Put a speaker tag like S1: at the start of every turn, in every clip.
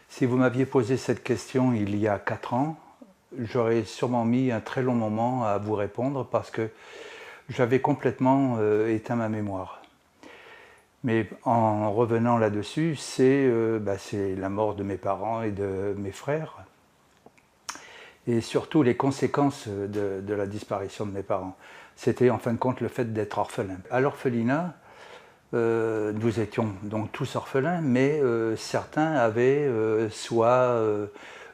S1: Si vous m'aviez posé cette question il y a 4 ans, j'aurais sûrement mis un très long moment à vous répondre parce que j'avais complètement éteint ma mémoire. Mais en revenant là-dessus, c'est la mort de mes parents et de mes frères, et surtout les conséquences de la disparition de mes parents. C'était en fin de compte le fait d'être orphelin. À l'orphelinat, nous étions donc tous orphelins, mais certains avaient soit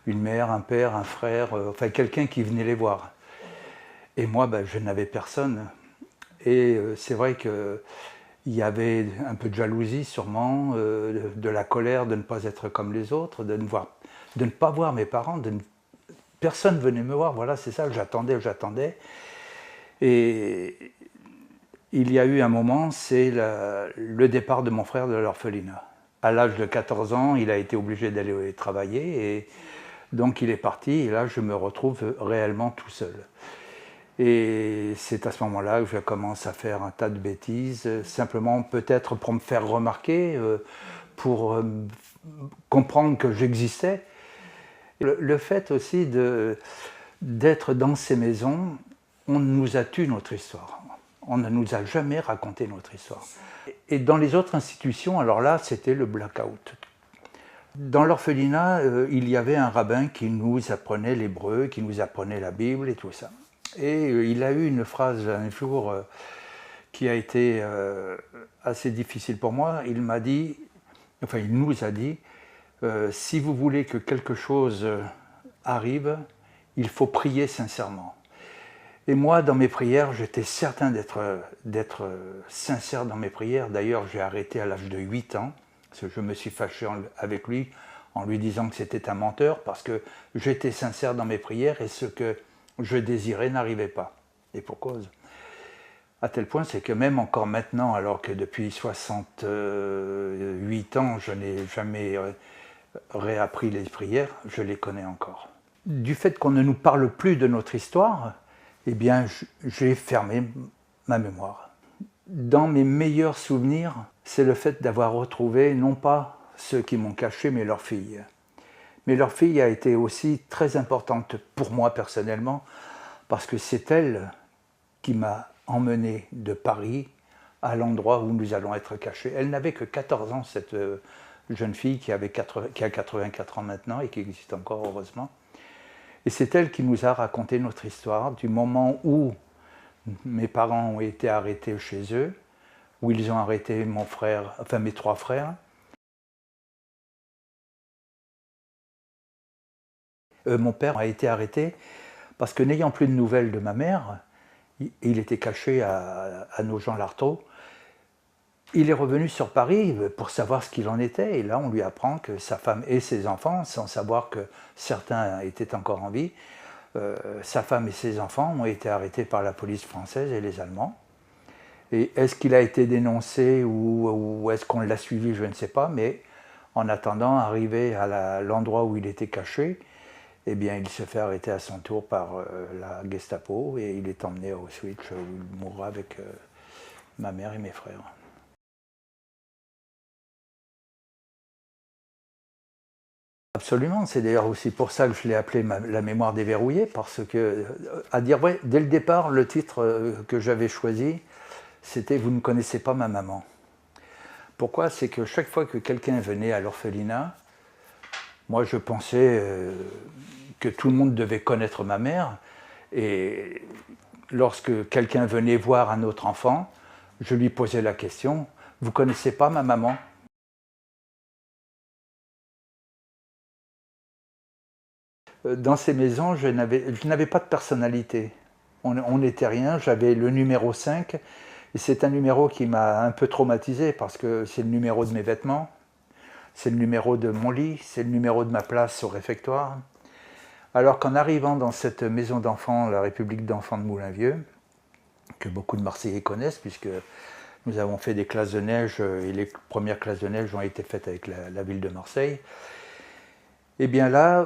S1: une mère, un père, un frère, enfin quelqu'un qui venait les voir. Et moi, je n'avais personne. Et c'est vrai qu'il y avait un peu de jalousie sûrement, de la colère de ne pas être comme les autres, de ne pas voir mes parents, personne ne venait me voir, voilà, c'est ça, j'attendais. Et il y a eu un moment, c'est le départ de mon frère de l'orphelinat. À l'âge de 14 ans, il a été obligé d'aller travailler, et donc il est parti, et là je me retrouve réellement tout seul. Et c'est à ce moment-là que je commence à faire un tas de bêtises, simplement peut-être pour me faire remarquer, pour comprendre que j'existais. Le fait aussi d'être dans ces maisons, on nous a tué notre histoire. On ne nous a jamais raconté notre histoire. Et dans les autres institutions, alors là, c'était le blackout. Dans l'orphelinat, il y avait un rabbin qui nous apprenait l'hébreu, qui nous apprenait la Bible et tout ça. Et il a eu une phrase un jour qui a été assez difficile pour moi. Il m'a dit, enfin il nous a dit, si vous voulez que quelque chose arrive, il faut prier sincèrement. Et moi, dans mes prières, j'étais certain d'être sincère dans mes prières. D'ailleurs, j'ai arrêté à l'âge de 8 ans, parce que je me suis fâché avec lui en lui disant que c'était un menteur, parce que j'étais sincère dans mes prières et ce que je désirais n'arrivait pas. Et pour cause. À tel point, c'est que même encore maintenant, alors que depuis 68 ans, je n'ai jamais réappris les prières, je les connais encore. Du fait qu'on ne nous parle plus de notre histoire, eh bien, j'ai fermé ma mémoire. Dans mes meilleurs souvenirs, c'est le fait d'avoir retrouvé, non pas ceux qui m'ont caché, mais leur fille. Mais leur fille a été aussi très importante pour moi personnellement, parce que c'est elle qui m'a emmené de Paris à l'endroit où nous allons être cachés. Elle n'avait que 14 ans, cette jeune fille qui a 84 ans maintenant et qui existe encore heureusement. Et c'est elle qui nous a raconté notre histoire du moment où mes parents ont été arrêtés chez eux, où ils ont arrêté mon frère, enfin mes 3 frères. Mon père a été arrêté parce que n'ayant plus de nouvelles de ma mère, il était caché à Nogent-l'Artaud. Il est revenu sur Paris pour savoir ce qu'il en était, et là on lui apprend que sa femme et ses enfants, sans savoir que certains étaient encore en vie, sa femme et ses enfants ont été arrêtés par la police française et les Allemands. Et est-ce qu'il a été dénoncé ou est-ce qu'on l'a suivi, je ne sais pas, mais en attendant, arrivé à l'endroit où il était caché, eh bien, il se fait arrêter à son tour par la Gestapo et il est emmené à Auschwitz où il mourra avec ma mère et mes frères. Absolument, c'est d'ailleurs aussi pour ça que je l'ai appelé la mémoire déverrouillée, parce que, à dire vrai, dès le départ, le titre que j'avais choisi, c'était « Vous ne connaissez pas ma maman ». Pourquoi? C'est que chaque fois que quelqu'un venait à l'orphelinat, moi je pensais que tout le monde devait connaître ma mère, et lorsque quelqu'un venait voir un autre enfant, je lui posais la question « Vous ne connaissez pas ma maman ?» Dans ces maisons, je n'avais pas de personnalité. On n'était rien, j'avais le numéro 5, et c'est un numéro qui m'a un peu traumatisé parce que c'est le numéro de mes vêtements, c'est le numéro de mon lit, c'est le numéro de ma place au réfectoire. Alors qu'en arrivant dans cette maison d'enfants, la République d'enfants de Moulin-Vieux, que beaucoup de Marseillais connaissent puisque nous avons fait des classes de neige et les premières classes de neige ont été faites avec la ville de Marseille, eh bien là,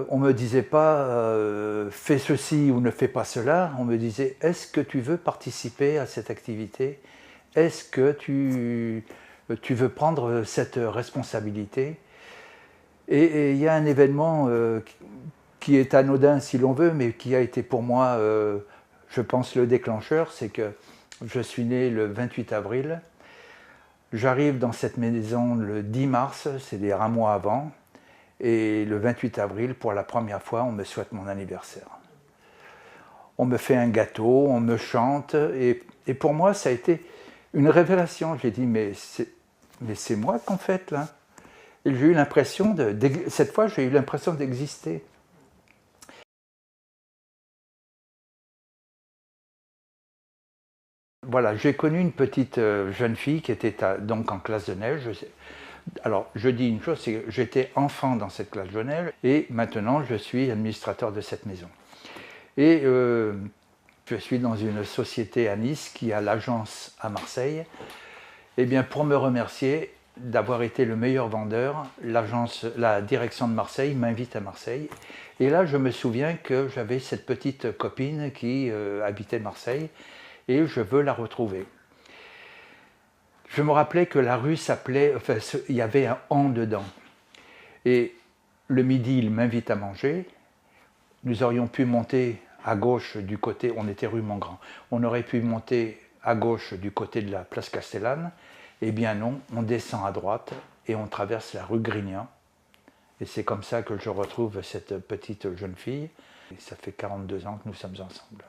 S1: on ne me disait pas fais ceci ou ne fais pas cela, on me disait est-ce que tu veux participer à cette activité? Est-ce que tu veux prendre cette responsabilité? Et il y a un événement qui est anodin si l'on veut, mais qui a été pour moi, je pense, le déclencheur, c'est que je suis né le 28 avril. J'arrive dans cette maison le 10 mars, c'est-à-dire un mois avant, et le 28 avril, pour la première fois, on me souhaite mon anniversaire. On me fait un gâteau, on me chante, et pour moi, ça a été une révélation. J'ai dit, mais c'est moi qu'on fête là. Et j'ai eu l'impression, cette fois, j'ai eu l'impression d'exister. Voilà, j'ai connu une petite jeune fille qui était donc en classe de neige. Alors, je dis une chose, c'est que j'étais enfant dans cette classe de neige et maintenant je suis administrateur de cette maison. Et je suis dans une société à Nice qui a l'agence à Marseille. Eh bien, pour me remercier d'avoir été le meilleur vendeur, la direction de Marseille m'invite à Marseille. Et là, je me souviens que j'avais cette petite copine qui habitait Marseille et je veux la retrouver. Je me rappelais que la rue s'appelait, enfin, il y avait un « an » dedans. Et le midi, il m'invite à manger. Nous aurions pu monter à gauche du côté, on était rue Montgrand, on aurait pu monter à gauche du côté de la place Castellane. Eh bien non, on descend à droite et on traverse la rue Grignan. Et c'est comme ça que je retrouve cette petite jeune fille. Et ça fait 42 ans que nous sommes ensemble.